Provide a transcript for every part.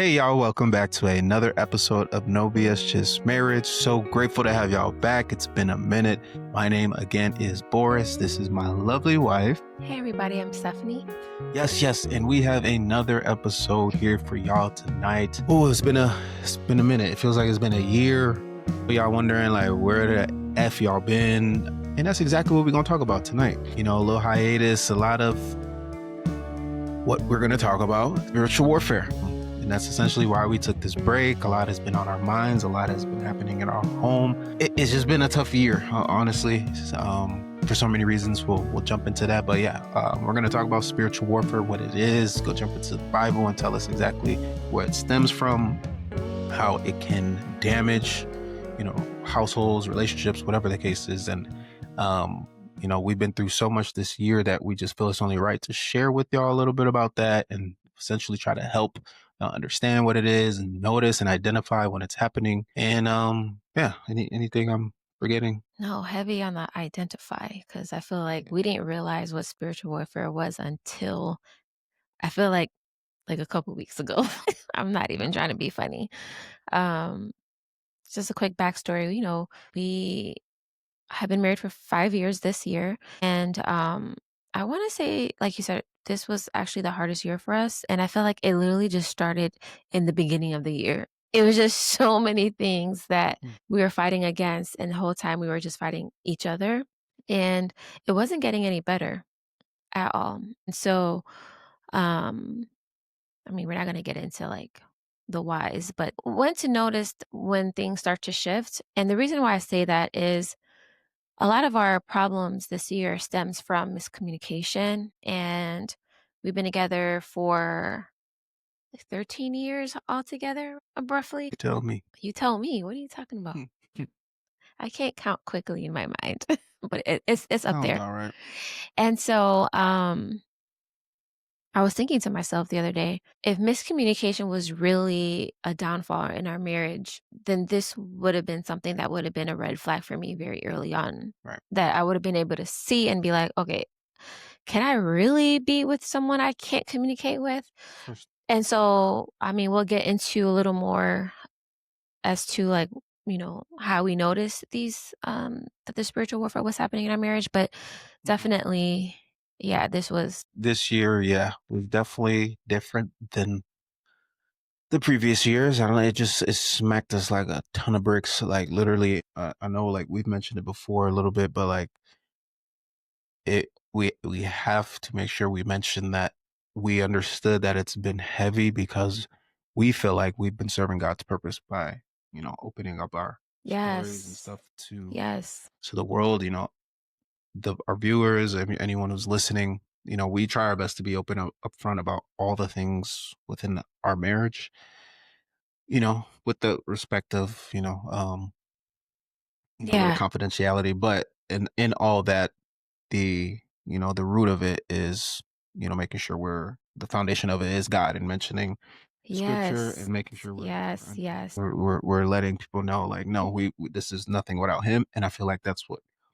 Hey y'all, welcome back to another episode of No BS Just Marriage. So grateful to have y'all back. It's been a minute. My name again is Boris. This is my lovely wife. Hey everybody, I'm Stephanie. Yes, and we have another episode here for y'all tonight. Oh, it's been a minute. It feels like it's been a year. Y'all wondering like where the F y'all been? And that's exactly what we're gonna talk about tonight. You know, a little hiatus, a lot of what we're gonna talk about, spiritual warfare. And that's essentially why we took this break. A lot has been on our minds. A lot has been happening in our home. It's just been a tough year, honestly. For so many reasons, we'll jump into that. But yeah, we're going to talk about spiritual warfare, what it is, go jump into the Bible and tell us exactly where it stems from, how it can damage, households, relationships, whatever the case is. And, we've been through so much this year that we just feel it's only right to share with y'all a little bit about that and essentially try to help understand what it is and notice and identify when it's happening. And anything I'm forgetting? No, heavy on the identify, because I feel like we didn't realize what spiritual warfare was until I feel like a couple weeks ago. I'm not even trying to be funny. Um, just a quick backstory. We have been married for 5 years this year, and I want to say, like you said, this was actually the hardest year for us, and I feel like it literally just started in the beginning of the year. It was just so many things that we were fighting against, and the whole time we were just fighting each other, and it wasn't getting any better at all. And so, um, we're not gonna get into like the whys, but when to notice when things start to shift. And the reason why I say that is a lot of our problems this year stems from miscommunication, and we've been together for like 13 years altogether, roughly. Tell me. You tell me. What are you talking about? I can't count quickly in my mind, but it's up Sounds there. all right. And so, I was thinking to myself the other day, if miscommunication was really a downfall in our marriage, then this would have been something that would have been a red flag for me very early on. Right. That I would have been able to see and be like, okay, can I really be with someone I can't communicate with? And so, we'll get into a little more as to like, how we notice these, that the spiritual warfare was happening in our marriage. But definitely, yeah, This year, yeah, we've definitely different than the previous years. I don't know, it smacked us like a ton of bricks. Like literally, I know like we've mentioned it before a little bit, but like we have to make sure we mention that we understood that it's been heavy because we feel like we've been serving God's purpose by, opening up our stories and yes, stuff yes, to the world, our viewers, anyone who's listening. We try our best to be open up front about all the things within our marriage, with the respect of, a little yeah, confidentiality, but in all that, the root of it is, making sure the foundation of it is God and mentioning scripture yes, and making sure yes, yes, we're letting people know like, no, we this is nothing without him. And I feel like that's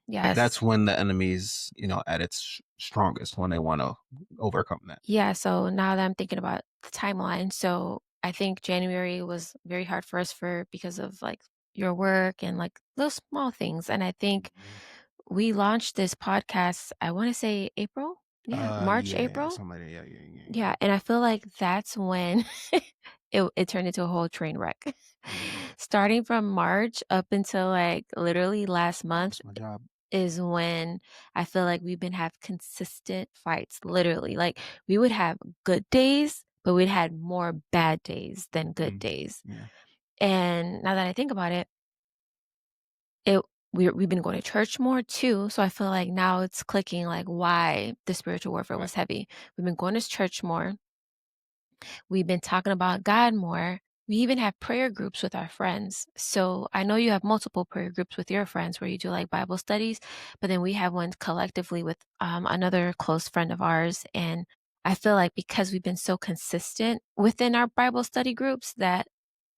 yes. when the enemy's, at its strongest, when they want to overcome that. Yeah, so now that I'm thinking about the timeline, so I think January was very hard for us because of like your work and like those small things. And I think we launched this podcast, I want to say April. Yeah, March, Yeah, April. somebody, yeah. Yeah, and I feel like that's when it turned into a whole train wreck. Starting from March up until like literally last month That's my job. is when I feel like we've been have consistent fights, literally. Like we would have good days, but we'd had more bad days than good days. Yeah. And now that I think about it, it we've been going to church more too. So I feel like now it's clicking like why the spiritual warfare was heavy. We've been going to church more. We've been talking about God more. We even have prayer groups with our friends. So I know you have multiple prayer groups with your friends where you do like Bible studies, but then we have one collectively with another close friend of ours. And I feel like because we've been so consistent within our Bible study groups that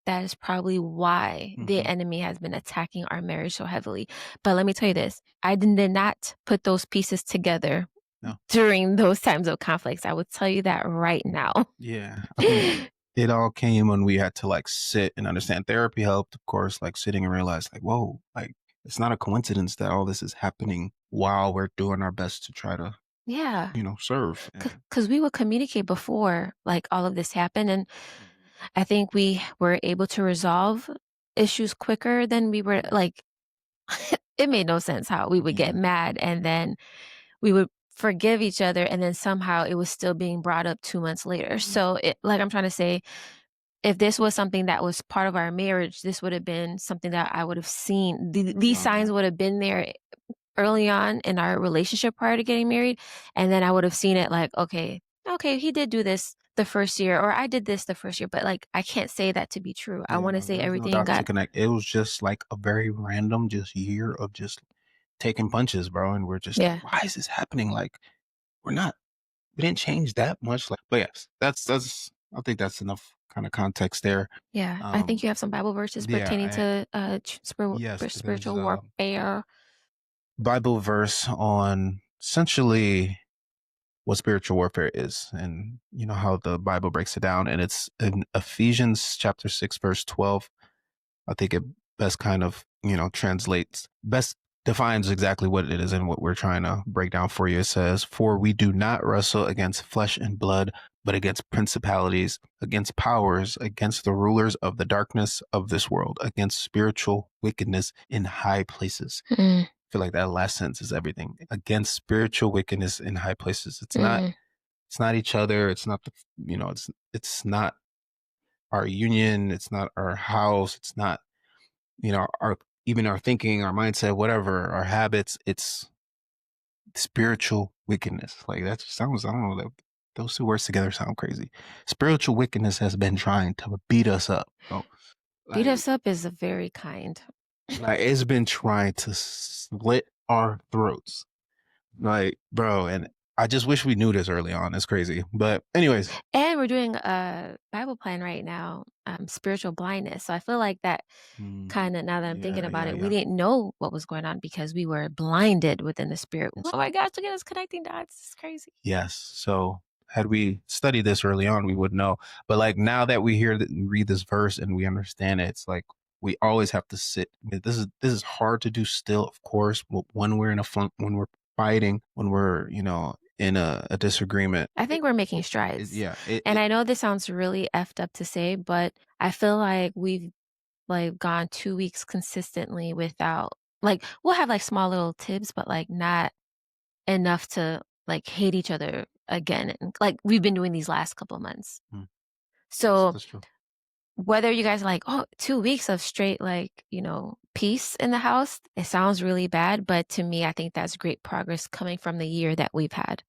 is probably why the enemy has been attacking our marriage so heavily. But let me tell you this, I did not put those pieces together during those times of conflicts. I would tell you that right now. Yeah. it all came when we had to like sit and understand. Therapy helped, of course, like sitting and realize like, whoa, like it's not a coincidence that all this is happening while we're doing our best to try to, Yeah, serve. And because we would communicate before, like, all of this happened, and Mhm. I think we were able to resolve issues quicker than we were like, it made no sense how we would get Yeah. mad and then we would forgive each other, and then somehow it was still being brought up 2 months later. So, like I'm trying to say, if this was something that was part of our marriage, this would have been something that I would have seen. These Long signs time. would have been there early on in our relationship prior to getting married, and then I would have seen it like, okay, he did do this the first year, or I did this the first year, but, like, I can't say that to be true. I Yeah, wanna no, say there's no everything dots to got connect. It was just like a very random just year of just taking punches, bro. And we're just like, yeah, why is this happening? Like, we're not, we didn't change that much. Like, but yes, I think that's enough kind of context there. yeah. I think Um, you have some Bible verses yeah, pertaining to, yes, there's spiritual a warfare. Bible verse on essentially what spiritual warfare is, and how the Bible breaks it down. And it's in Ephesians chapter 6, verse 12. I think it best kind of, translates, best defines exactly what it is and what we're trying to break down for you. It says, "For we do not wrestle against flesh and blood, but against principalities, against powers, against the rulers of the darkness of this world, against spiritual wickedness in high places." Mm, I feel like that last sentence is everything. Against spiritual wickedness in high places. mm. It's not each other. It's not it's not our union. It's not our house. It's not our, even our thinking, our mindset, whatever, our habits. It's spiritual wickedness. Like that just sounds, I don't know, that those two words together sound crazy. Spiritual wickedness has been trying to beat us up, bro. Beat like us up is a very kind. like it's been trying to slit our throats, like, bro. And I just wish we knew this early on. It's crazy, but anyways. And we're doing a Bible plan right now, spiritual blindness. So I feel like that kinda, now that I'm thinking Yeah, about yeah, it, we yeah. didn't know what was going on because we were blinded within the spirit. Oh my gosh, look at us connecting dots. It's crazy. Yes. So had we studied this early on, we would know. But like now that we hear that, we read this verse and we understand it, it's like we always have to sit. This is hard to do still, of course. When we're in when we're fighting, when we're in a disagreement. I think we're making strides. Yeah. And I know this sounds really effed up to say, but I feel like we've, like, gone 2 weeks consistently without, like, we'll have, like, small little tips, but, like, not enough to, like, hate each other again, and, like, we've been doing these last couple of months. Mm, yes, So, that's true. whether you guys are like, "Oh, 2 weeks of straight, like, peace in the house," it sounds really bad, but to me, I think that's great progress coming from the year that we've had.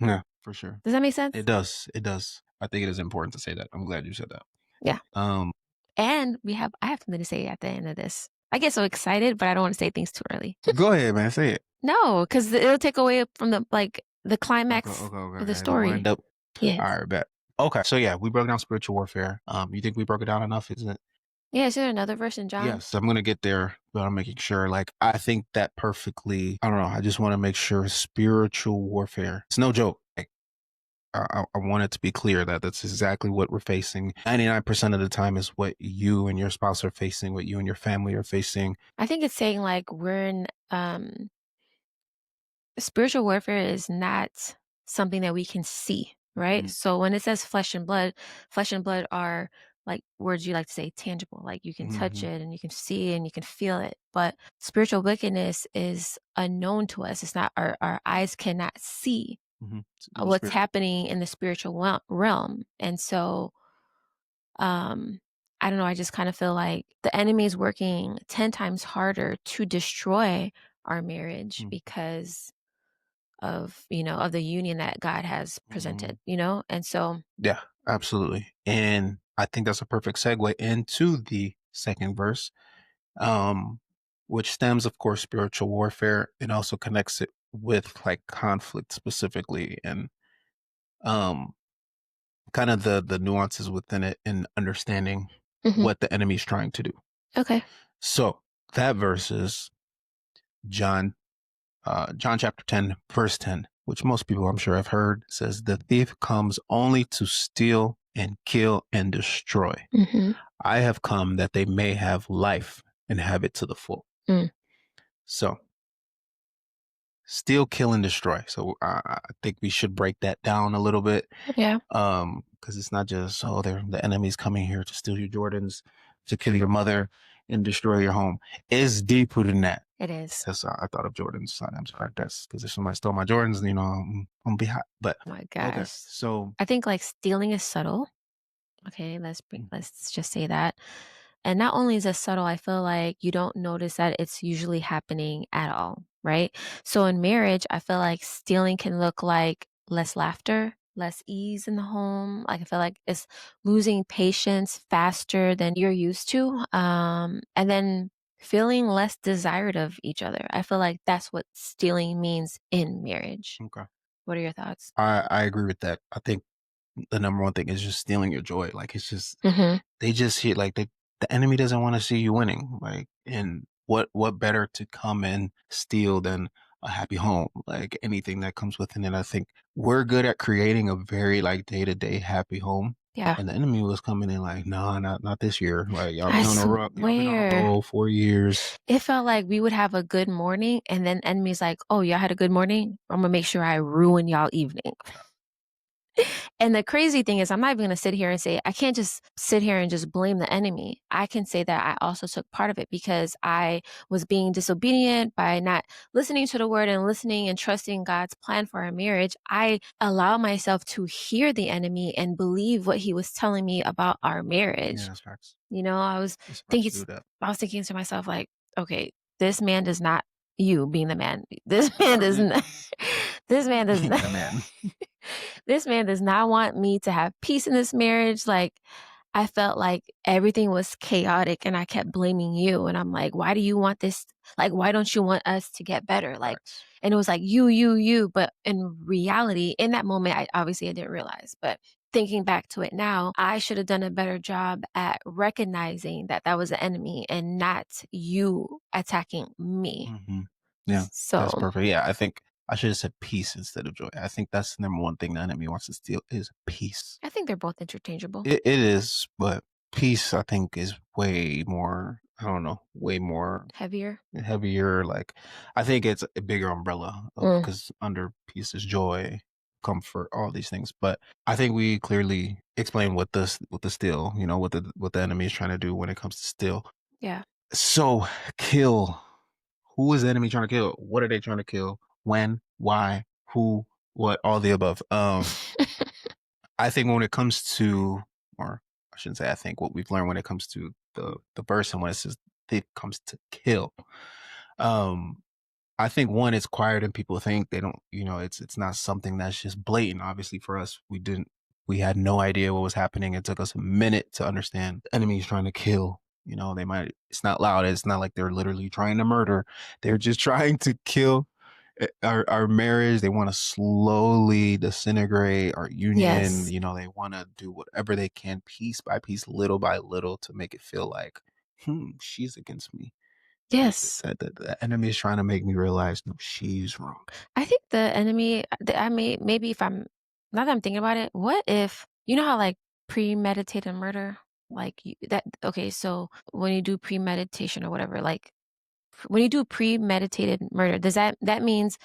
Yeah, for sure. Does that make It sense? does. It does. I think it is important to say that. I'm glad you said that. Yeah. Um, And I have something to say at the end of this. I get so excited, but I don't wanna say things too early. Go ahead, man. Say it. No, because it'll take away from the, like, the Okay, climax okay, of the okay. As you wind story. up. Yes. All right, bet. Okay, so yeah, we broke down spiritual warfare. You think we broke it down enough? Isn't it? Yeah, is there another verse in John? Yes, I'm gonna get there, but I'm making sure. Like, I think that perfectly. I don't know. I just want to make sure spiritual warfare. It's no joke. Like, I want it to be clear that that's exactly what we're facing. 99% of the time is what you and your spouse are facing, what you and your family are facing. I think it's saying, like, we're in, spiritual warfare is not something that we can see, right? Mhm, So when it says flesh and blood are, like, words you like to say tangible, like you can touch mhm, it and you can see and you can feel it. But spiritual wickedness is unknown to us. It's not, our eyes cannot see mhm. It's in the what's spirit. happening in the spiritual realm. And so, um, I don't know, I just kind of feel like the enemy is working 10 times harder to destroy our marriage Mm, because of, of the union that God has presented, mhm. And so, Yeah, absolutely. And I think that's a perfect segue into the second verse, um, which stems, of course, spiritual warfare and also connects it with like conflict specifically, and um, kind of the nuances within it and understanding mhm, what the enemy's trying to do. okay. So that verse is John, John chapter 10, verse 10, which most people I'm sure have heard, says, "The thief comes only to steal and kill and destroy. Mhm. I have come that they may have life and have it to the full. Mm. So steal, kill, and destroy. So I think we should break that down a little bit. Yeah, Because it's not just, oh, they're the enemy's coming here to steal your Jordans, to kill your mother, and destroy your home. It's deeper than that. it is. That's I thought of Jordans. I'm sorry. That's because if somebody stole my Jordans, I'm gonna be hot. But Oh my okay, gosh. so I think, like, stealing is subtle. Okay, let's just say that. And not only is it subtle, I feel like you don't notice that it's usually happening at all, right? So in marriage, I feel like stealing can look like less laughter, less ease in the home. Like I feel like it's losing patience faster than you're used to. And then feeling less desired of each other. I feel like that's what stealing means in marriage. okay, What are your thoughts? I agree with that. I think the number one thing is just stealing your joy. Like it's just Hmm. they just hit like the enemy doesn't want to see you winning. Like, and what better to come and steal than a happy home? Like anything that comes within it. I think we're good at creating a very like day to day happy home. Yeah. And the enemy was coming in like, no, not this year. Like y'all I been on a rough, y'all been on a swear. roll 4 years. It felt like we would have a good morning, and then enemy's like, "Oh, y'all had a good morning? I'm gonna make sure I ruin y'all evening." And the crazy thing is, I'm not even gonna sit here and say I can't just sit here and just blame the enemy. I can say that I also took part of it because I was being disobedient by not listening to the word and listening and trusting God's plan for our marriage. I allowed myself to hear the enemy and believe what he was telling me about our Yeah, marriage. that's facts. You know, It's smart thinking to do that. I was thinking to myself like, "Okay, this man does not," you being the man, "This man does Yeah, not this man does being not the man. this man does not want me to have peace in this marriage." Like, I felt like everything was chaotic and I kept blaming you, and I'm like, "Why do you want this? Like, why don't you want us to get better?" Like, Facts. and it was like, you," but in reality, in that moment, I didn't realize, but thinking back to it now, I should have done a better job at recognizing that that was the enemy and not you attacking me. Hmm. Yeah, So, that's perfect. Yeah, I think I should have said peace instead of joy. I think that's the number one thing the enemy wants to steal is peace. I think they're both interchangeable. It is, but peace I think is way more. I don't know, way more Heavier? heavier. Like I think it's a bigger umbrella of Mm, because under peace is joy, comfort, all these things. But I think we clearly explain what the steal. What the enemy is trying to do when it comes to steal. yeah. So kill. Who is the enemy trying to kill? What are they trying to kill? When? Why? Who? What? All the above. I think when it comes to, or I shouldn't say I think, what we've learned when it comes to the verse and when it says it comes to kill, um, I think one, it's quieter than people think. They don't, it's not something that's just blatant. Obviously, for us, we had no idea what was happening. It took us a minute to understand the enemy's trying to kill. It's not loud. It's not like they're literally trying to murder. They're just trying to kill our marriage. They want to slowly disintegrate our union. Yes. They want to do whatever they can, piece by piece, little by little, to make it feel like, she's against me. Yes. The enemy is trying to make me realize, no, she's wrong. I think the enemy, I maybe if I'm, now that I'm thinking about it, what if, you know how like premeditated murder, like okay, so when you do premeditation or whatever, like when you do premeditated murder, that means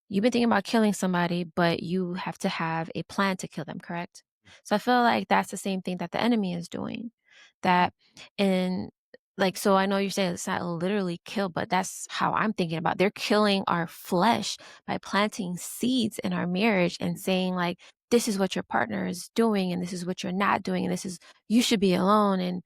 you've been thinking about killing somebody, but you have to have a plan to kill them, correct? So I feel like that's the same thing that the enemy is doing. That in like so I know you're saying it's not literally kill, but that's how I'm thinking about. They're killing our flesh by planting seeds in our marriage and saying like this is what your partner is doing and this is what you're not doing and this is you should be alone and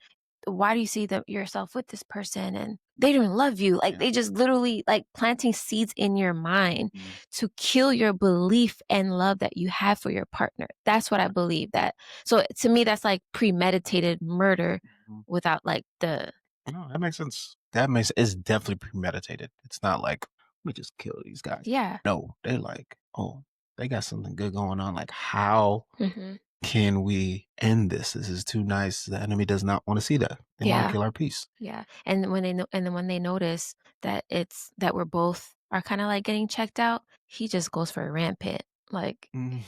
why do you see yourself with this person and they don't love you, like Yeah. they just literally like planting seeds in your mind Mhm. to kill your belief and love that you have for your partner. That's what I believe that. So to me, that's like premeditated murder Mhm. without like the No, that makes sense. It's definitely premeditated. It's not like we just kill these guys. yeah. No, they like, oh, they got something good going on. Like, how Hmm. can we end this? This is too nice. The enemy does not want to see that. They want to Yeah. kill our peace. Yeah. And when they know, and then when they notice that it's that we're both are kind of like getting checked out, he just goes for a rampant. Like, Mhm.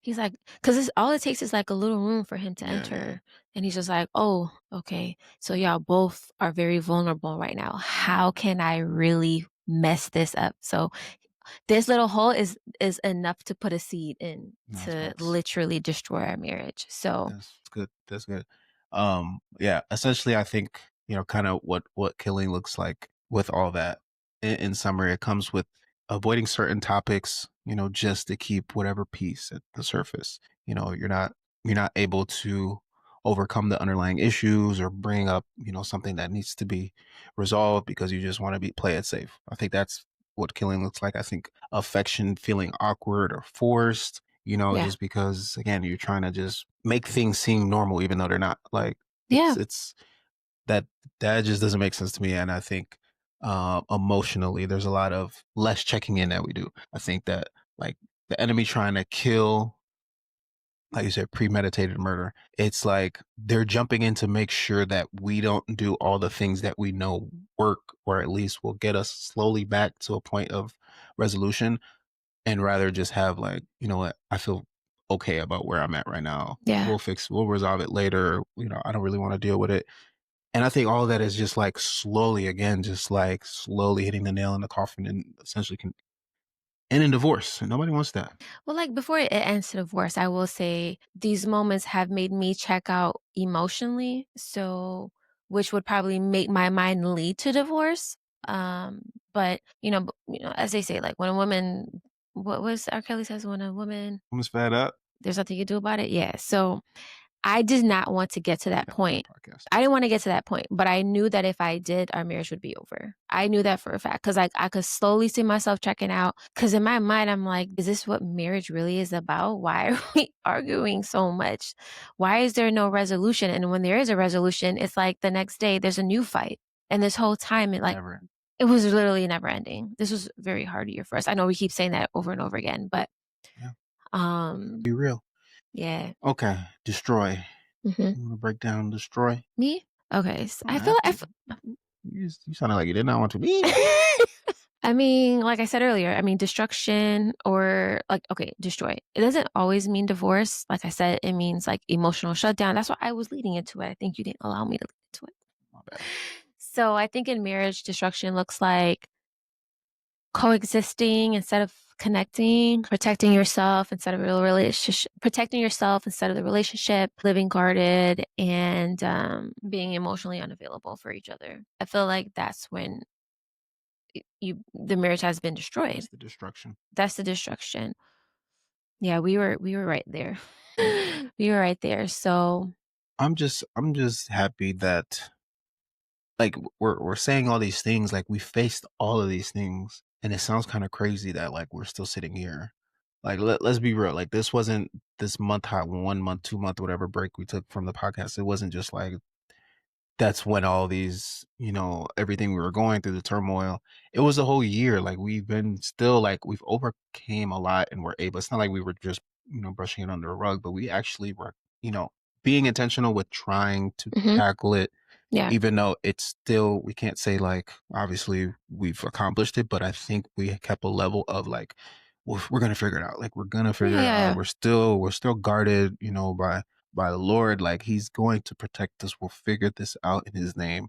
he's like, because all it takes is like a little room for him to Yeah, yeah. enter. And he's just like, oh, okay. So y'all both are very vulnerable right now. How can I really mess this up? So this little hole is enough to put a seed in No, it's to facts. literally destroy our marriage. So That's good. That's good. Yeah, essentially I think, kind of what killing looks like with all that. In summary, it comes with avoiding certain topics, just to keep whatever peace at the surface. You're not able to overcome the underlying issues or bring up, something that needs to be resolved because you just want to play it safe. I think that's what killing looks like. I think affection feeling awkward or forced, yeah. just because again, you're trying to just make things seem normal even though they're not. Like Yeah. it's that that just doesn't make sense to me. And I think emotionally there's a lot of less checking in that we do. I think that like the enemy trying to kill, like you said, premeditated murder. It's like they're jumping in to make sure that we don't do all the things that we know work, or at least will get us slowly back to a point of resolution, and rather just have like, what, I feel okay about where I'm at right now. Yeah. We'll resolve it later. I don't really want to deal with it. And I think all of that is just like slowly, again, just like slowly hitting the nail in the coffin and essentially can end in divorce. And nobody wants that. Well, like before it ends to divorce, I will say these moments have made me check out emotionally. So, which would probably make my mind lead to divorce. Um, but as they say, like when a woman, what was R. Kelly says, when a woman, I'm just fed up. there's nothing you can do about it. Yeah. So I did not want to get to that That point. podcast. I didn't want to get to that point, but I knew that if I did, our marriage would be over. I knew that for a fact because I could slowly see myself checking out. Because in my mind, I'm like, is this what marriage really is about? Why are we arguing so much? Why is there no resolution? And when there is a resolution, it's like the next day there's a new fight. And this whole time, Never end. it was literally never ending. This was a very hard year for us. I know we keep saying that over and over again, but Yeah. um, Be real. yeah. Okay. Destroy. hmm You want to break down destroy? Me? Okay. Don't I feel have I to. You sounded like you did not want to. Me. I mean, like I said earlier, I mean, destruction or like, okay, destroy. It doesn't always mean divorce. Like I said, it means like emotional shutdown. That's why I was leading into it. I think you didn't allow me to lead into it. My bad. So I think in marriage, destruction looks like coexisting instead of connecting, protecting yourself instead of a relationship, protecting yourself instead of the relationship, living guarded, and being emotionally unavailable for each other. I feel like that's when the marriage has been destroyed. That's the destruction. That's the destruction. Yeah, we were right there. Okay. We were right there. So, I'm just happy that like we're saying all these things, like we faced all of these things, and it sounds kind of crazy that like we're still sitting here. Like let's be real, like this wasn't this month, hot 1 month, 2 month, whatever break we took from the podcast. It wasn't just like that's when all these, everything we were going through, the turmoil. It was a whole year. Like we've been still like we've overcame a lot and we're able. It's not like we were just, brushing it under a rug, but we actually were, being intentional with trying to mhm, tackle it, yeah, even though it's still, we can't say like obviously we've accomplished it, but I think we kept a level of like we're gonna figure it out. Like we're gonna yeah, figure it yeah, out. yeah, We're still guarded, by the Lord. Like He's going to protect us. We'll figure this out in His name.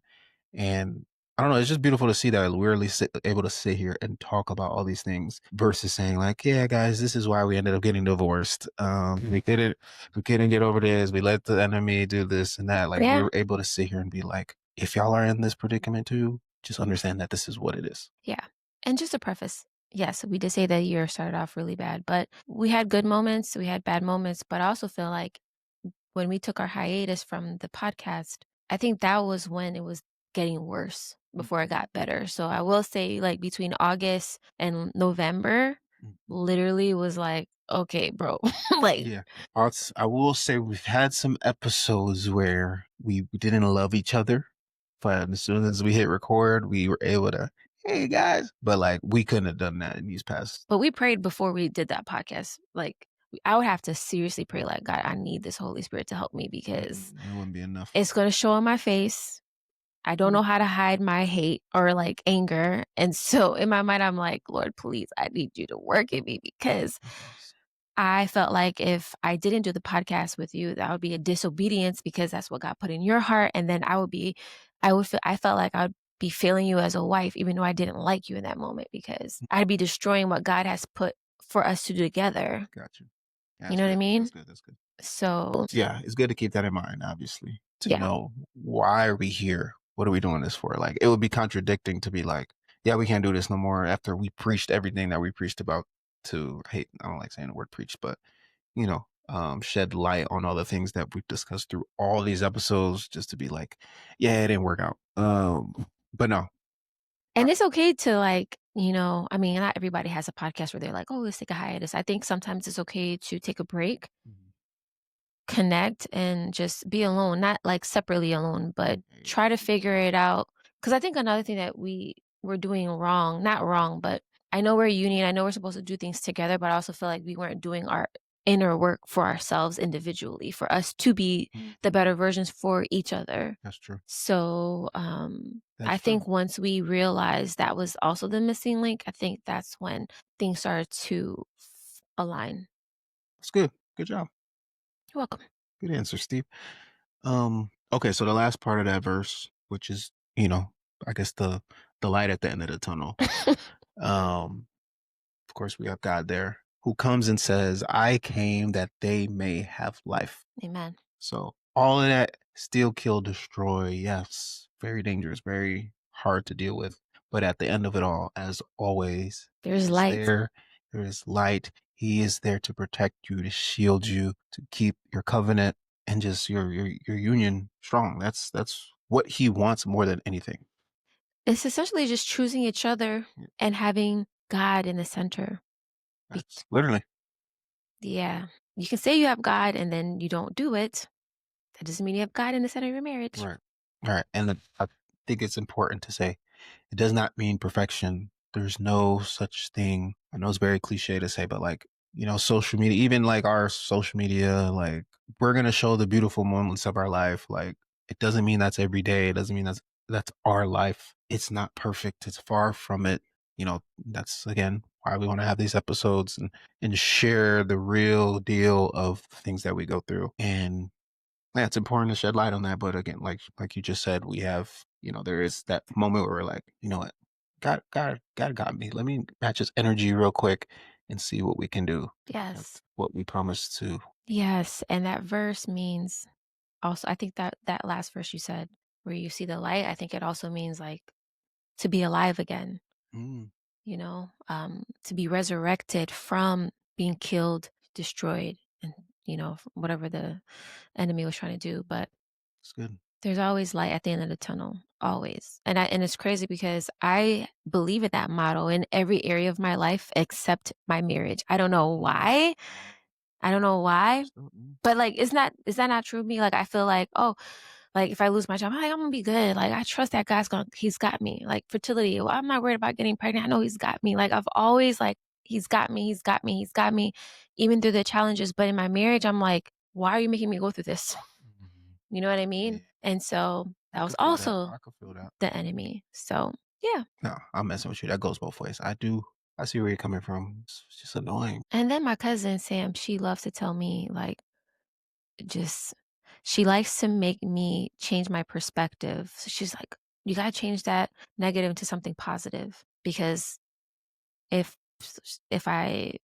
And I don't know. It's just beautiful to see that we're at least able to sit here and talk about all these things versus saying like, yeah, guys, this is why we ended up getting divorced. We couldn't get over this. We let the enemy do this and that. Like we yeah, were able to sit here and be like, if y'all are in this predicament too, just understand that this is what it is. yeah. And just a preface, yes, we did say that year started off really bad, but we had good moments, we had bad moments, but I also feel like when we took our hiatus from the podcast, I think that was when it was getting worse before it got better. So I will say, like, between August and November, Mhm. literally was like, okay, bro, like, Yeah. I will say we've had some episodes where we didn't love each other, but as soon as we hit record, we were able to, hey guys, but like we couldn't have done that in these past. but we prayed before we did that podcast. Like, I would have to seriously pray, like, God, I need this Holy Spirit to help me because It wouldn't be enough. it's going to show on my face. I don't know how to hide my hate or, like, anger, and so in my mind, I'm like, "Lord, please, I need you to work in me," because Yes. I felt like if I didn't do the podcast with you, that would be a disobedience because that's what God put in your heart, and then I felt like I would be failing you as a wife even though I didn't like you in that moment because I'd be destroying what God has put for us to do together. Got you. Yeah, You that's know what I good. mean? That's good. That's good. So, Yeah, it's good to keep that in mind, obviously, to yeah. know why are we here? What are we doing this for? Like, it would be contradicting to be like, yeah, we can't do this no more after we preached everything that we preached about to hate. I don't like saying the word preach, but, shed light on all the things that we've discussed through all these episodes just to be like, yeah, it didn't work out. But no. And it's okay to, like, I mean, not everybody has a podcast where they're like, "Oh, let's take a hiatus." I think sometimes it's okay to take a break, Mhm. connect, and just be alone, not, like, separately alone, but Yeah, yeah, try to figure it out. Because I think another thing that we're doing wrong, not wrong, but I know we're a union, I know we're supposed to do things together, but I also feel like we weren't doing our inner work for ourselves individually, for us to be the better versions for each other. that's true. So, I That's true. think once we realized that was also the missing link, I think that's when things started to align. That's good. Good job. You're welcome. Good answer, Steve. Okay, so the last part of that verse, which is, I guess the light at the end of the tunnel. Um, of course we have God there who comes and says, I came that they may have life. Amen. So all of that steal, kill, destroy, yes, very dangerous, very hard to deal with. But at the end of it all, as always, There's is light. there. There is light. He is there to protect you, to shield you, to keep your covenant and just your union strong. That's what he wants more than anything. It's essentially just choosing each other Yeah, and having God in the center. Be- that's literally yeah. You can say you have God and then you don't do it. That doesn't mean you have God in the center of your marriage. right. All right. And I think it's important to say it does not mean perfection. There's no such thing. I know it's very cliche to say, but like, social media, even like our social media, like we're going to show the beautiful moments of our life. Like it doesn't mean that's every day. It doesn't mean that's our life. It's not perfect. It's far from it. That's again why we want to have these episodes and share the real deal of things that we go through. And yeah, it's important to shed light on that. But again, like you just said, we have, there is that moment where we're like, you know what, God got me. Let me match his energy real quick and see what we can do. Yes. That's what we promised to. Yes. And that verse means also, I think that that last verse you said, where you see the light, I think it also means like to be alive again, Mm, to be resurrected from being killed, destroyed, and, whatever the enemy was trying to do. But it's good. there's always light at the end of the tunnel, always. And it's crazy because I believe in that motto in every area of my life except my marriage. I don't know why. I don't know why. But like, is that not true of me? Like, I feel like, oh, like if I lose my job, I'm gonna be good. Like, I trust that he's got me. Like fertility, well, I'm not worried about getting pregnant. I know he's got me. Like I've always like, he's got me, he's got me, he's got me, even through the challenges. But in my marriage, I'm like, why are you making me go through this? Mhm. You know what I Yeah, mean? And so I that was could feel that. also I could feel that. the enemy. So yeah. No, I'm messing with you. That goes both ways. I do. I see where you're coming from. It's just annoying. And then my cousin Sam, she loves to tell me like just she likes to make me change my perspective. So she's like, you gotta change that negative into something positive. Because if if I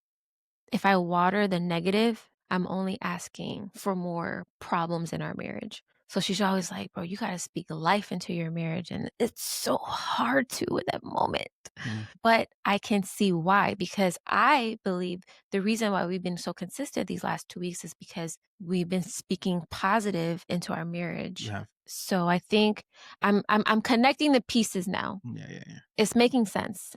if I water the negative, I'm only asking for more problems in our marriage. So she's always like, bro, you gotta speak life into your marriage. And it's so hard to in that moment. Mm, But I can see why, because I believe the reason why we've been so consistent these last 2 weeks is because we've been speaking positive into our you marriage. have. So I think I'm connecting the pieces now. Yeah, yeah, yeah. It's making sense.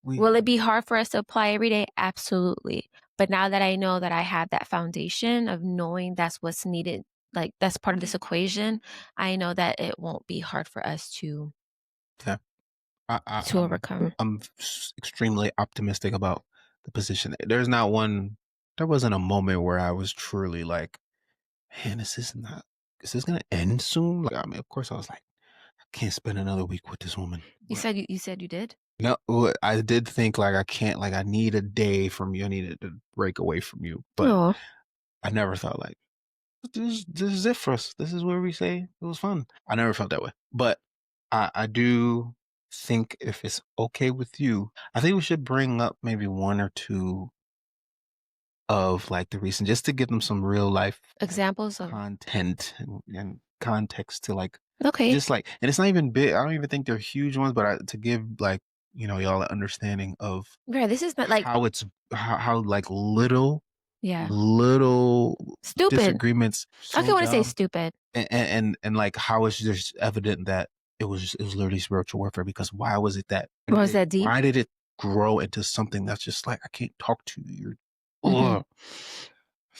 We. Will it be hard for us to apply every day? Absolutely. But now that I know that I have that foundation of knowing that's what's needed, like that's part of this equation, I know that it won't be hard for us Yeah. I, I, to I'm overcome. I'm extremely optimistic about the position. There wasn't a moment where I was truly like, man, is this gonna end soon? Like, I mean, of course, I was like, can't spend another week with this woman. You But said you said you did? no, what I did think like I can't like I need a day from you. I needed to break away from you. But Oh, I never thought like this is it for us. This is where we say it was fun. I never felt that way. But I do think if it's okay with you, I think we should bring up maybe one or two of like the recent just to give them some real life examples of content and context to like okay. just like and it's not even big. I don't even think they're huge ones, but to give like y'all an understanding of Right, this is not like how it's how like little yeah. little Stupid. disagreements Okay, I so wanna say dumb stupid. and like how it's just evident that it was literally spiritual warfare because why was it that Was that deep? why did it grow into something that's just like I can't talk to you. You're Mhm. ugh,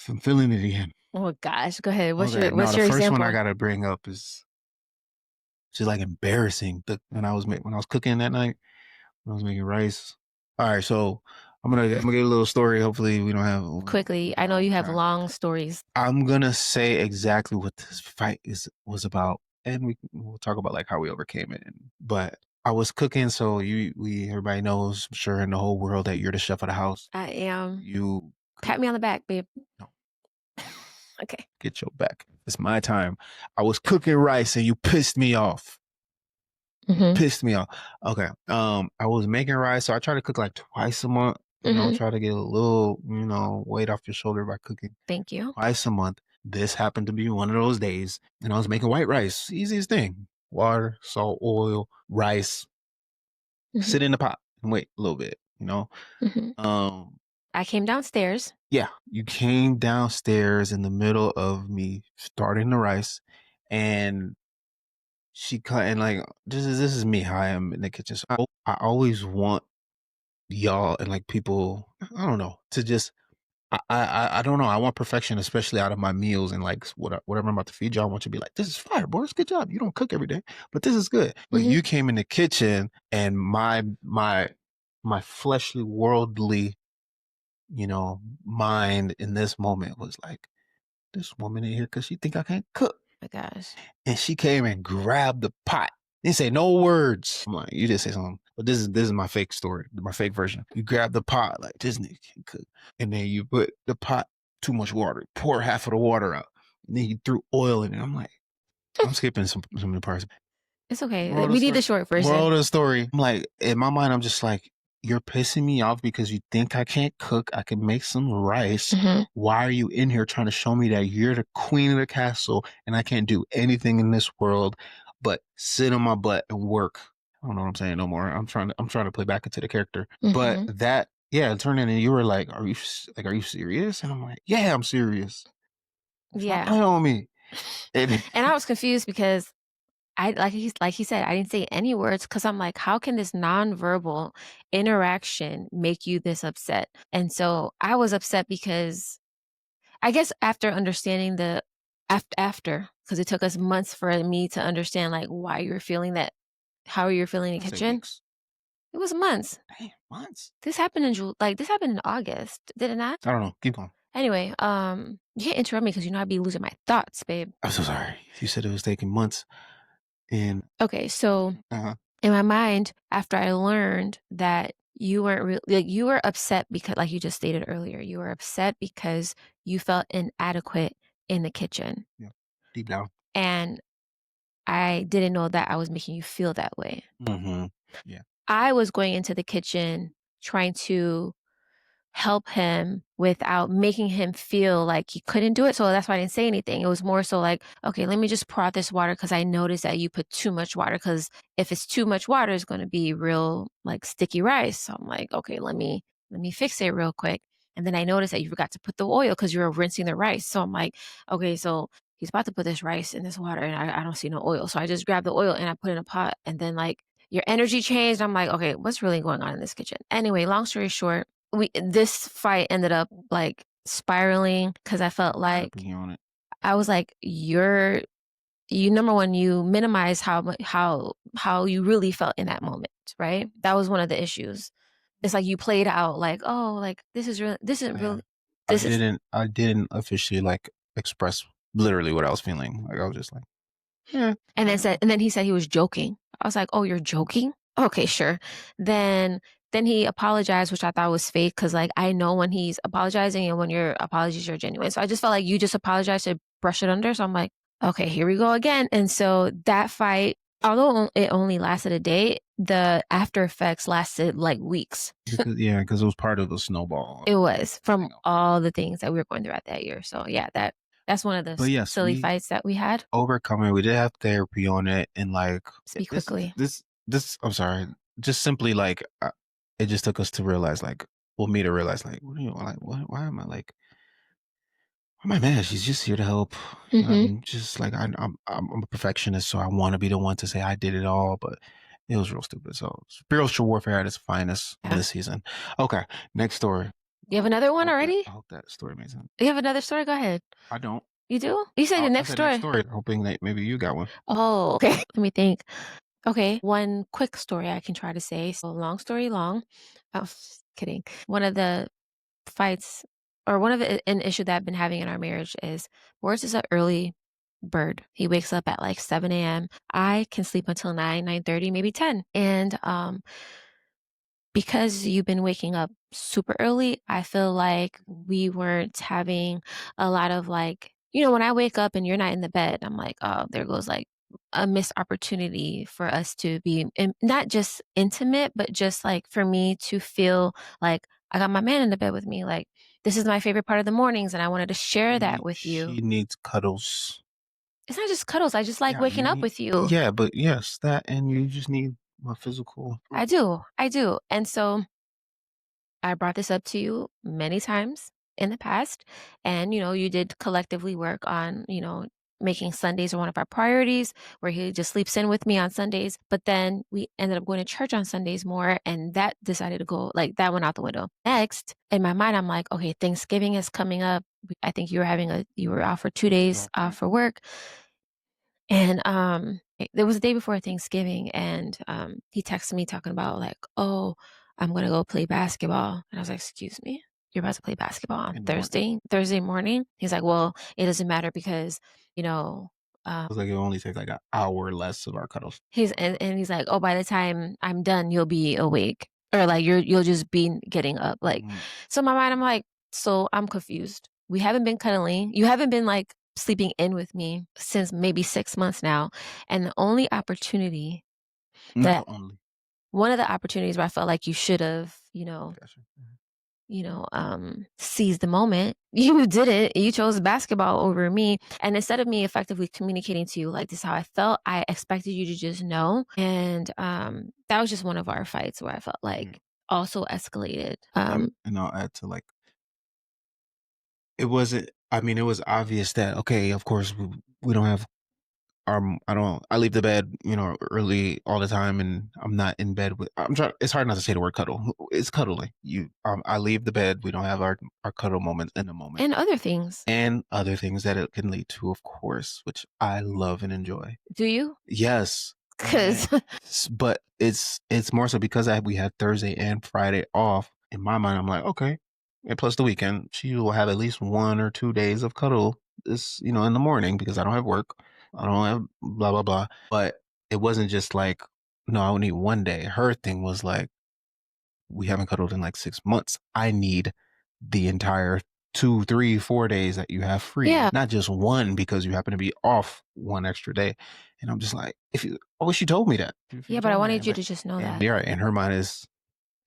I'm feeling it again. Oh gosh, go ahead. Okay, no, What's the your first one I example? gotta bring up is just like embarrassing. When when I was cooking that night, when I was making rice. All right, so I'm gonna get a little story. Hopefully, we don't have Quickly, we I know don't you have try. long stories. I'm gonna say exactly what this fight is was about, and we'll talk about like how we overcame it. But I was cooking, so we everybody knows, I'm sure in the whole world that you're the chef of the house. I am. You cook. Pat me on the back, babe. No, Okay. get your back. It's my time. I was cooking rice, and you pissed me off. You Mhm. pissed me off. Okay. I was making rice, so I try to cook like twice a month. Mhm. Try to get a little, weight off your shoulder by cooking Thank you. twice a month. This happened to be one of those days, and I was making white rice. Easiest thing: water, salt, oil, rice. Mhm. Sit in the pot and wait a little bit. Mhm. Um, I came downstairs. yeah. You came downstairs in the middle of me starting the rice, and she cut and like this is me how I am in the kitchen. So I always want y'all and like people I don't know to just I don't know. I want perfection, especially out of my meals and like whatever I'm about to feed y'all. I want you to be like, this is fire, boys. Good job. You don't cook every day, but this is good. But Mhm. you came in the kitchen and my fleshly, worldly, mind in this moment was like, this woman in here because she think I can't cook. My gosh. And she came and grabbed the pot. Didn't say no words. I'm like, you just say something. But this is my fake story, my fake version. You grab the pot like this nigga can cook, and then you put the pot too much water, pour half of the water out, and then you threw oil in it. I'm like, I'm skipping some of the parts. It's okay. Moral of the We need the story. short Moral version. of the story. I'm like, in my mind, I'm just like, you're pissing me off because you think I can't cook. I can make some rice. Mhm. Why are you in here trying to show me that you're the queen of the castle and I can't do anything in this world but sit on my butt and work? I don't know what I'm saying no more. I'm trying to play back into the character. But Mhm. that yeah, it turned in and you were like, are you serious? And I'm like, yeah, I'm serious. Stop Yeah. playing on me. And And I was confused because I like he said, I didn't say any words because I'm like, how can this nonverbal interaction make you this upset? And so I was upset because I guess after understanding the after because it took us months for me to understand like why you're feeling that how you're feeling in I the say kitchen. weeks. It was months. Damn, months. This happened in this happened in August, did it not? I don't know. Keep going. Anyway, you can't interrupt me because you know I'd be losing my thoughts, babe. I'm so sorry. You said it was taking months, and Okay, so uh-huh. in my mind, after I learned that you weren't like you were upset because like you just stated earlier, you were upset because you felt inadequate in the kitchen. Yeah, deep down. And I didn't know that I was making you feel that way. Mm-hmm. Yeah. I was going into the kitchen trying to help him without making him feel like he couldn't do it. So that's why I didn't say anything. It was more so like, okay, let me just pour out this water because I noticed that you put too much water. Because if it's too much water, it's going to be real like sticky rice. So I'm like, okay, let me fix it real quick. And then I noticed that you forgot to put the oil because you were rinsing the rice. So I'm like, okay, so he's about to put this rice in this water and I don't see no oil. So I just grabbed the oil and I put it in a pot. And then like your energy changed. I'm like, okay, what's really going on in this kitchen? Anyway, long story short, we this fight ended up like spiraling because I felt Gotta like be on it. I was like, you number one, you minimize how you really felt in that moment, right? That was one of the issues. It's like you played out like, oh, like this isn't Yeah. really this is I didn't officially like express literally what I was feeling. Like I was just like, Yeah, And then he said he was joking. I was like, "Oh, you're joking? Okay, sure." Then then he apologized, which I thought was fake because, like, I know when he's apologizing and when your apologies are genuine. So I just felt like you just apologized to brush it under. So I'm like, "Okay, here we go again." And so that fight, although it only lasted a day, the after effects lasted like weeks. because it was part of the snowball It was from thing. all the things that we were going throughout that year. So yeah, that's one of the But yes, silly we fights that we had. overcome it. We did have therapy on it, and like Speak this, quickly. this. I'm sorry. Just simply like it just took us to realize, like, well, me to realize, like, what do you like? What? Why am I like? Why am I mad? She's just here to help. Mhm. I'm just like I'm a perfectionist, so I want to be the one to say I did it all, but it was real stupid. So spiritual warfare at its finest Yeah. this season. Okay, next story. You have another one already? I hope that story makes sense. You have another story? Go ahead. I don't. You do? You said the I next said next story. story, hoping that maybe you got one. Oh, okay. Let me think. Okay, one quick story I can try to say. So long story long. Oh, just kidding. One of the fights or one of an issue that I've been having in our marriage is Boris is an early bird. He wakes up at like 7 a.m. I can sleep until 9, 9:30, maybe 10. And because you've been waking up super early, I feel like we weren't having a lot of like, when I wake up and you're not in the bed, I'm like, oh, there goes like a missed opportunity for us to be not just intimate, but just like for me to feel like I got my man in the bed with me. Like, this is my favorite part of the mornings, and I wanted to share that with you. She needs cuddles. It's not just cuddles. I just like Yeah, you waking up need. with you. Yeah, but yes, that and you just need a physical I approval. do. I do. And so I brought this up to you many times in the past, and you did collectively work on, making Sundays are one of our priorities, where he just sleeps in with me on Sundays. But then we ended up going to church on Sundays more, and that decided to go like that went out the window. Next, in my mind, I'm like, okay, Thanksgiving is coming up. I think you were out for 2 days off for work. And, there was a day before Thanksgiving, and, he texted me talking about like, "Oh, I'm gonna go play basketball." And I was like, "Excuse me? You're about to play basketball on In the morning. Thursday morning?" He's like, "Well, it doesn't matter because, you know, It was like it only takes like an hour less of our cuddles. and he's like, "Oh, by the time I'm done, you'll be awake." Or like you'll just be getting up. Like, Mm, so in my mind, I'm like, so I'm confused. We haven't been cuddling. You haven't been like sleeping in with me since maybe 6 months now. And the only opportunity not that the only. one of the opportunities where I felt like you should have, Gotcha. seize the moment. You didn't. You chose basketball over me. And instead of me effectively communicating to you like this is how I felt, I expected you to just know. And that was just one of our fights where I felt Mm. like also escalated. And I'll add to like it wasn't. I mean, it was obvious that okay, of course we don't have I don't. I leave the bed, early all the time, and I'm not in bed with. I'm trying. It's hard not to say the word cuddle. It's cuddling. I leave the bed. We don't have our cuddle moments in the moment, And other things. and other things that it can lead to, of course, which I love and enjoy. Do you? Yes, and Because but it's more so because we had Thursday and Friday off. In my mind, I'm like, okay, and plus the weekend, she will have at least 1 or 2 days of cuddle this, in the morning because I don't have work. I don't have blah blah blah. But it wasn't just like, no, I would need one day. Her thing was like, we haven't cuddled in like 6 months. I need the entire 2, 3, 4 days that you have free, yeah, not just one because you happen to be off one extra day. And I'm just like, I wish you told me that. If you yeah. But I told me that, wanted you but to just know and that you're right. In her mind is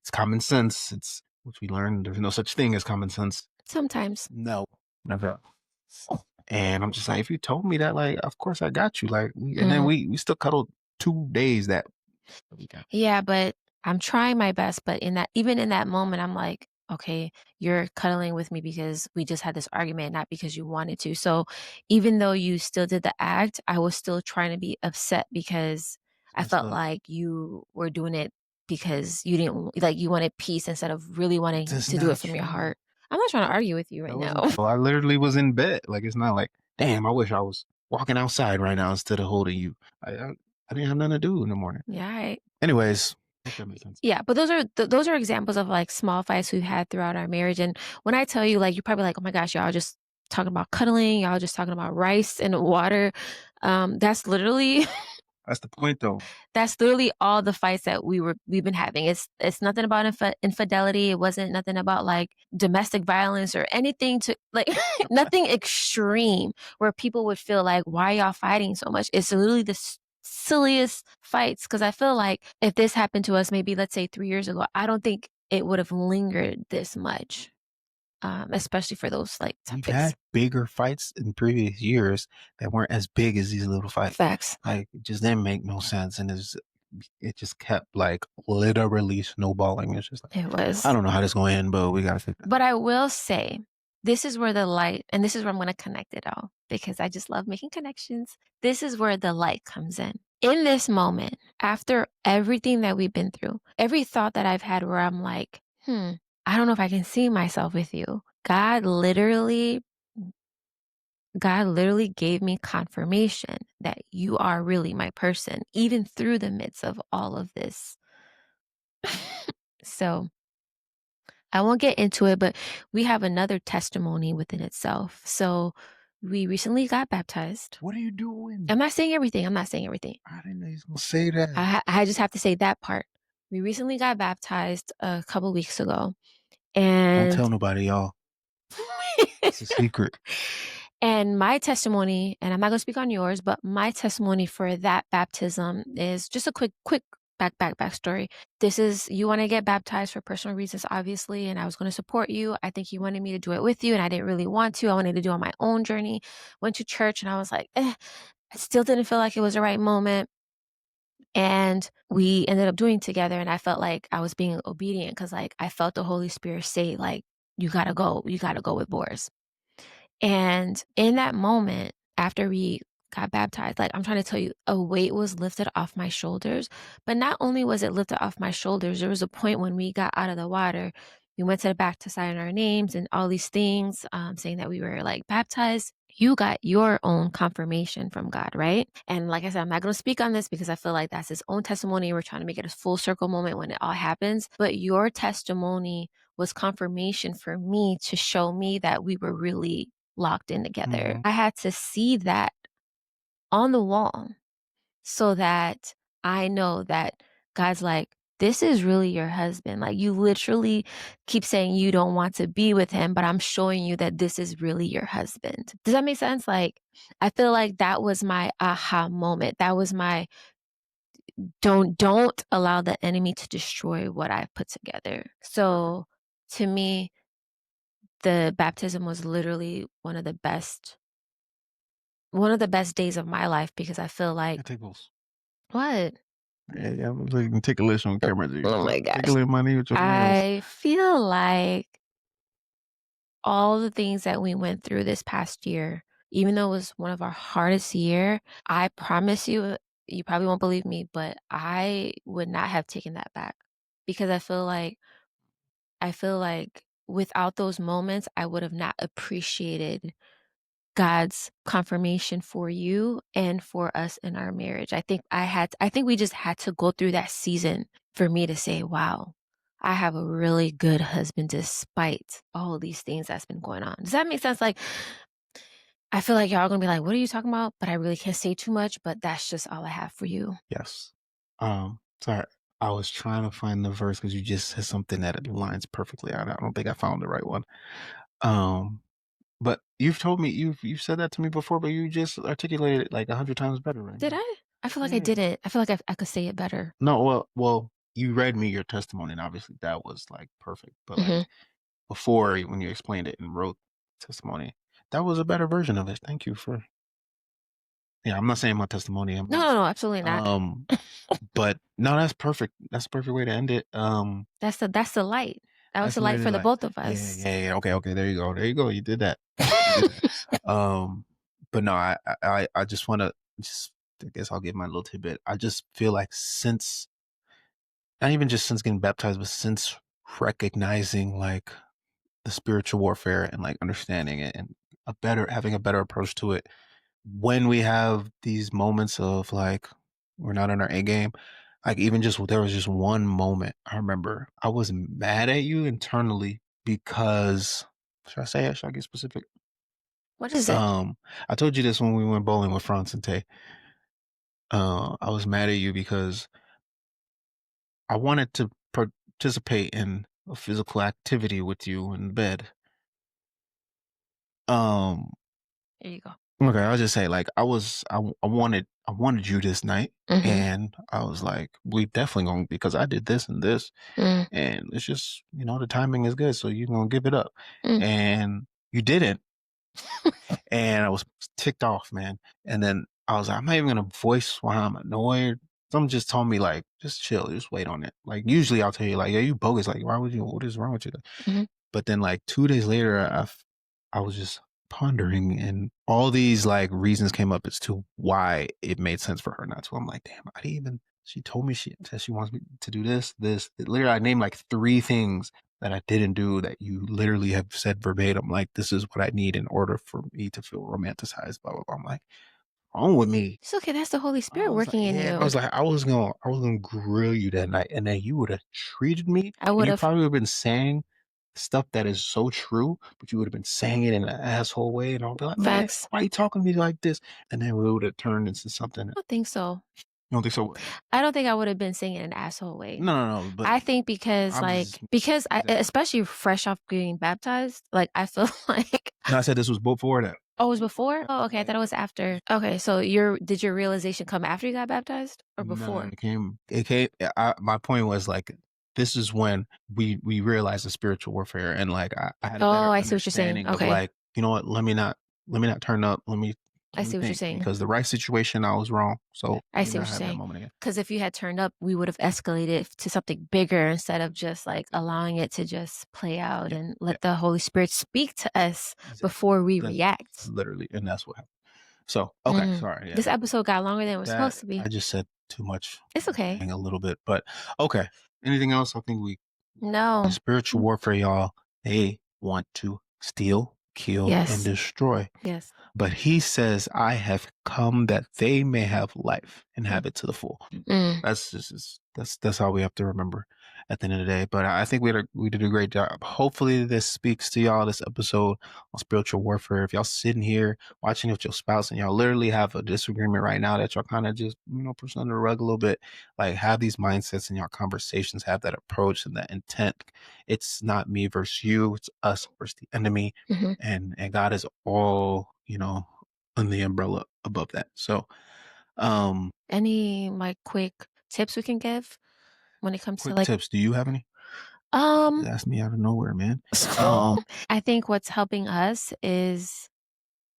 it's common sense. It's which we learned. There's no such thing as common sense. sometimes. No, never. And I'm just like, if you told me that, like, of course I got you. Like, and then Mhm. we still cuddled 2 days that weekend. Yeah, but I'm trying my best, but even in that moment, I'm like, okay, you're cuddling with me because we just had this argument, not because you wanted to. So even though you still did the act, I was still trying to be upset because So I that's felt the like you were doing it because you didn't like you wanted peace instead of really wanting that's to do it not from your true. hear. I'm not trying to argue with you right That now. wasn't. Well, I literally was in bed. Like it's not like, damn, I wish I was walking outside right now instead of holding you. I didn't have nothing to do in the morning. Yeah, Anyways, hope that makes sense. yeah, but those are examples of like small fights we've had throughout our marriage. And when I tell you, like, you're probably like, "Oh my gosh, y'all just talking about cuddling, y'all just talking about rice and water. That's literally That's the point, though. that's literally all the fights that we've been having. It's nothing about infidelity. It wasn't nothing about like domestic violence or anything to like nothing extreme where people would feel like, why y'all fighting so much? It's literally the silliest fights. Because I feel like if this happened to us, maybe let's say 3 years ago, I don't think it would have lingered this much, especially for those like We've topics. had bigger fights in previous years that weren't as big as these little fights. Facts. Like, it just didn't make no sense, and it just kept like literally snowballing. It's just like, It I was. don't know how this going to end, but we gotta fix that. But I will say, this is where the light, and this is where I'm going to connect it all because I just love making connections. This is where the light comes in. In this moment, after everything that we've been through, every thought that I've had where I'm like, I don't know if I can see myself with you. God literally gave me confirmation that you are really my person, even through the midst of all of this. So I won't get into it, but we have another testimony within itself. So we recently got baptized. What are you doing? I'm not saying everything. I'm not saying everything. I didn't know you was gonna say that. I just have to say that part. We recently got baptized a couple weeks ago, Don't and tell nobody, y'all. It's a secret. and my testimony, and I'm not going to speak on yours, but my testimony for that baptism is just a quick backstory. This is you want to get baptized for personal reasons, obviously, and I was going to support you. I think you wanted me to do it with you, and I didn't really want to. I wanted to do it on my own journey. Went to church, and I was like, I still didn't feel like it was the right moment. And we ended up doing together, and I felt like I was being obedient because, like, I felt the Holy Spirit say, like, you gotta go with Boris. And in that moment, after we got baptized, like I'm trying to tell you, a weight was lifted off my shoulders. But not only was it lifted off my shoulders, there was a point when we got out of the water, we went to the back to sign our names and all these things, saying that we were like baptized. You got your own confirmation from God, right? And like I said, I'm not going to speak on this because I feel like that's his own testimony. We're trying to make it a full circle moment when it all happens. But your testimony was confirmation for me to show me that we were really locked in together. Mhm. I had to see that on the wall so that I know that God's like, this is really your husband. Like, you literally keep saying you don't want to be with him, but I'm showing you that this is really your husband. Does that make sense? Like, I feel like that was my aha moment. That was my don't allow the enemy to destroy what I've put together. So to me, the baptism was literally one of the best days of my life because I feel like It tickles. what? Yeah, yeah. I'm like ticklish on camera. You Oh my start gosh. tickling my knee with your nails. I feel like all the things that we went through this past year, even though it was one of our hardest year, I promise you, you probably won't believe me, but I would not have taken that back because I feel like without those moments, I would have not appreciated God's confirmation for you and for us in our marriage. I think we just had to go through that season for me to say, wow, I have a really good husband despite all these things that's been going on. Does that make sense? Like, I feel like y'all are gonna be like, what are you talking about? But I really can't say too much, but that's just all I have for you. Yes. Sorry. I was trying to find the verse because you just said something that it lines perfectly. I don't think I found the right one. Um, but you've told me you've said that to me before, but you just articulated it like 100 times better right Did now. I? I feel like I Yeah. didn't. I feel like I could say it better. No, well, you read me your testimony, and obviously that was like perfect. But like Hmm. before, when you explained it and wrote testimony, that was a better version of it. Thank you for. Yeah, I'm not saying my testimony. I'm No, not. no, no, absolutely not. But no, that's perfect. That's a perfect way to end it. That's the light. That was That's the the way light to for the like, both of yeah, us. yeah, yeah. Okay, there you go. There you go. You did that. You did that. But no, I just want to just. I guess I'll give my little tidbit. I just feel like since, not even just since getting baptized, but since recognizing like the spiritual warfare and like understanding it and having a better approach to it, when we have these moments of like we're not in our A game, like even just there was just one moment I remember I was mad at you internally because should I say it? Should I get specific? What is it? Um, I told you this when we went bowling with Franz and Tay. I was mad at you because I wanted to participate in a physical activity with you in bed. Um, There you go. okay, I'll just say like I wanted you this night, Mhm. and I was like, we definitely gonna because I did this and this, Mm, and it's just the timing is good, so you're gonna give it up, mm. and you didn't, and I was ticked off, man. And then I was like, I'm not even gonna voice why I'm annoyed. Some just told me like, just chill, just wait on it. Like usually I'll tell you like, yeah, you bogus. Like, why would you? What is wrong with you? Mhm. But then like 2 days later, I was just pondering, and all these like reasons came up as to why it made sense for her not to. I'm like, damn, I didn't even. She told me she said she wants me to do this, this. Literally, I named like 3 things that I didn't do that you literally have said verbatim. Like, this is what I need in order for me to feel romanticized. Blah blah blah. I'm like, wrong with me. It's okay, that's the Holy I Spirit was like, working in yeah, I you. was like, I was gonna grill you that night, and then you would have treated me, I and you would've probably would have been saying stuff that is so true, but you would have been saying it in an asshole way, and I'll be like, man, facts. why are you talking to me like this? And then we would have turned into something. I don't think so. You don't think so? I don't think I would have been saying it in an asshole way. No, no, no. But I think because, I'm just because I exactly. especially fresh off getting baptized, like, I feel like No, I said this was before that. oh, it was before? Oh, okay, I Like, thought it was after. Okay, so your realization come after you got baptized or no, before? it came. It came. My point was like, this is when we realized the spiritual warfare, and like I had a Oh, better I see what you're saying. understanding of Okay. like, you know what? Let me not turn up. I Let me see what you're think saying. because the right situation I was wrong. So I let me see what not you're have that saying. moment again. Because if you had turned up, we would have escalated to something bigger instead of just, like, allowing it to just play out Yeah, and yeah, let the Holy Spirit speak to us exactly. before we That's react. literally, and that's what happened. So okay, Mm. sorry. Yeah, This episode got longer than it was that supposed to be. I just said too much. It's okay. Dang, a little bit, but okay. Anything else? I think we No. spiritual Mm. warfare, y'all. They want to steal, kill, and Yes. destroy. Yes. But he says, I have come that they may have life and Mm. have it to the full. Mm. That's just that's how we have to remember at the end of the day. But I think we did a great job. Hopefully this speaks to y'all, this episode on spiritual warfare. If y'all sitting here watching with your spouse and y'all literally have a disagreement right now that y'all kind of just push under the rug a little bit, like have these mindsets in y'all conversations, have that approach and that intent. It's not me versus you, it's us versus the enemy. Mhm. And God is all, on the umbrella above that. So um Any, like, quick tips we can give when it comes to, quick like tips. Do you have any? um, Ask me out of nowhere, man. so I think what's helping us is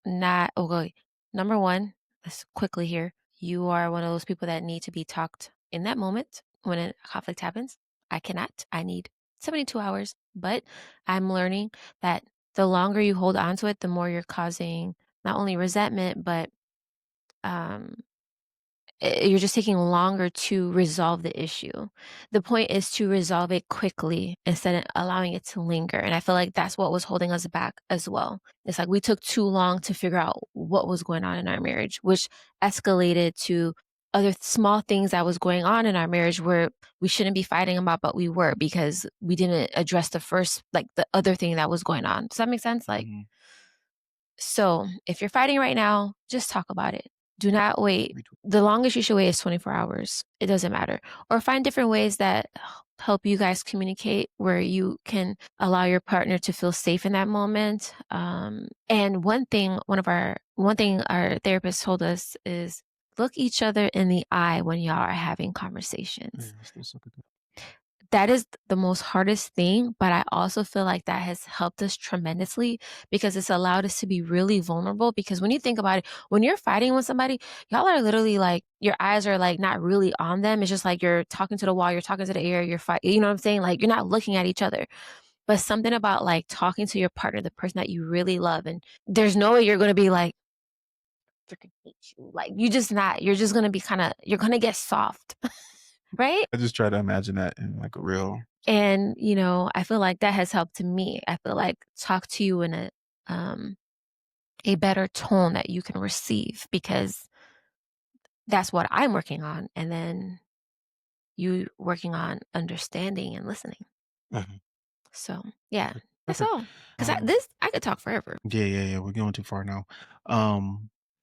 not okay, number 1, let's quickly here, you are one of those people that need to be talked in that moment when a conflict happens. I cannot. I need 72 hours, but I'm learning that the longer you hold on to it, the more you're causing not only resentment, but, um you're just taking longer to resolve the issue. The point is to resolve it quickly instead of allowing it to linger. And I feel like that's what was holding us back as well. It's like we took too long to figure out what was going on in our marriage, which escalated to other small things that was going on in our marriage where we shouldn't be fighting about, but we were because we didn't address the first, like the other thing that was going on. Does that make sense? Like, Mhm. so if you're fighting right now, just talk about it. Do not wait. Retweet. The longest you should wait is 24 hours. It doesn't matter. Or find different ways that help you guys communicate where you can allow your partner to feel safe in that moment. And one thing our therapist told us is look each other in the eye when y'all are having Yeah, conversations. I still suck at that. That is the most hardest thing, but I also feel like that has helped us tremendously because it's allowed us to be really vulnerable. Because when you think about it, when you're fighting with somebody, y'all are literally like, your eyes are like not really on them. It's just like you're talking to the wall, you're talking to the air, you're fighting. You know what I'm saying? Like you're not looking at each other. But something about like talking to your partner, the person that you really love, and there's no way you're going to be like, freaking hate you. Like you're just going to be you're going to get soft, right? I just try to imagine that in like a real. And, I feel like that has helped me. I feel like talk to you in um a better tone that you can receive because that's what I'm working on. And then you working on understanding and listening. Mhm. So yeah. That's Perfect. all. Because Um, I could talk forever. yeah. We're going too far now.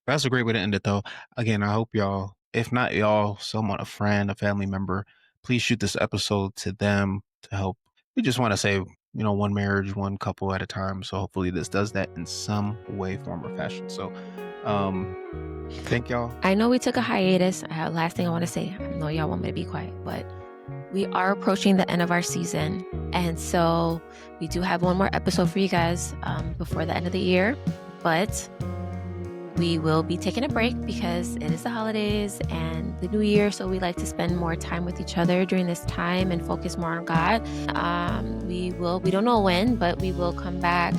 That's a great way to end it, though. Again, I hope y'all, if not y'all, someone, a friend, a family member, please shoot this episode to them to help. We just want to say, one marriage, one couple at a time. So hopefully this does that in some way, form, or fashion. So, thank y'all. I know we took a hiatus. Last thing I want to say, I know y'all want me to be quiet, but we are approaching the end of our season. And so we do have one more episode for you guys before the end of the year. But we will be taking a break because it is the holidays and the new year. So we like to spend more time with each other during this time and focus more on God. We don't know when, but we will come back,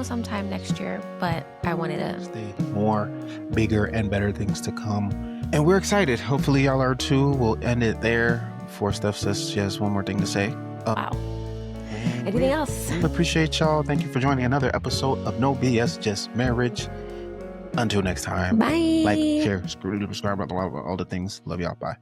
sometime next year. But I wanted to stay more, bigger, and better things to come. And we're excited. Hopefully y'all are too. We'll end it there before Steph says she has one more thing to say. Wow. Anything else? We appreciate y'all. Thank you for joining another episode of No BS, Just Marriage. Until next time. Bye. Like, share, subscribe, all the things. Love y'all. Bye.